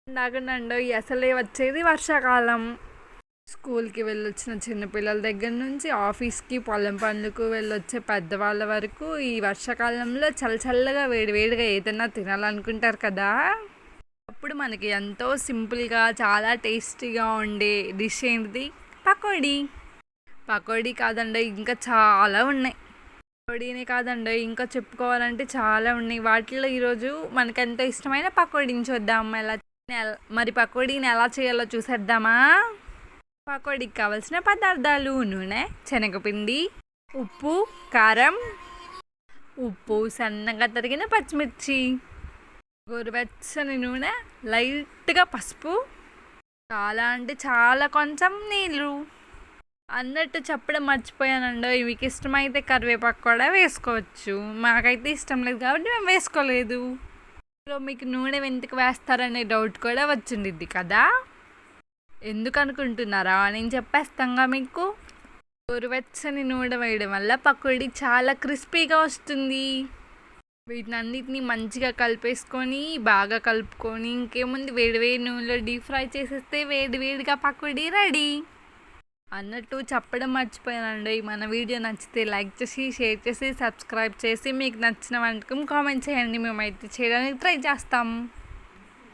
నాగనండో అసలే వచ్చేది వర్షాకాలం. స్కూల్‌కి వెళ్ళొచ్చిన చిన్న పిల్లల దగ్గర నుంచి ఆఫీస్‌కి, పొలం పనులకు వెళ్ళొచ్చే పెద్దవాళ్ళ వరకు ఈ వర్షాకాలంలో చల్లగా వేడి వేడిగా ఏదన్నా తినాలనుకుంటారు కదా! అప్పుడు మనకి ఎంతో సింపుల్‌గా చాలా టేస్టీగా ఉండే డిష్ ఏంటిది? పకోడీ. పకోడీ కాదండోయ్ ఇంకా చాలా ఉన్నాయి. పకోడీనే కాదండోయ్ ఇంకా చెప్పుకోవాలంటే చాలా ఉన్నాయి. వాటిల్లో ఈరోజు మనకెంతో ఇష్టమైన పకోడీని చూద్దాం. మరి పకోడీని ఎలా చేయాలో చూసేద్దామా? పకోడీకి కావాల్సిన పదార్థాలు: నూనె, శనగపిండి, ఉప్పు, కారం, సన్నగా తరిగిన పచ్చిమిర్చి, గోరువెచ్చని నూనె, లైట్గా పసుపు, చాలా అంటే చాలా కొంచెం నీళ్ళు. అన్నట్టు చెప్పడం మర్చిపోయానండి, మీకు ఇష్టమైతే కరివేపాకు కూడా వేసుకోవచ్చు. మాకైతే ఇష్టం లేదు కాబట్టి మేము వేసుకోలేదు. మీకు నూనె ఎందుకు వేస్తారనే డౌట్ కూడా వచ్చిండిద్ది కదా. ఎందుకు అనుకుంటున్నారా? నేను చెప్పేస్తాగా మీకు. గోరువెచ్చని నూనె వేయడం వల్ల పకోడీ చాలా క్రిస్పీగా వస్తుంది. వీటినన్నిటిని మంచిగా కలిపేసుకొని బాగా కలుపుకొని ఇంకేముంది వేడి నూనెలో డీప్ ఫ్రై చేసేస్తే వేడిగా పకోడీ రెడీ. అన్నట్టు చెప్పడం మర్చిపోయానండి. మన వీడియో నచ్చితే లైక్ చేసి, షేర్ చేసి, సబ్స్క్రైబ్ చేసి మీకు నచ్చిన వంటకం కామెంట్ చేయండి. మేమైతే చేయడానికి ట్రై చేస్తాం.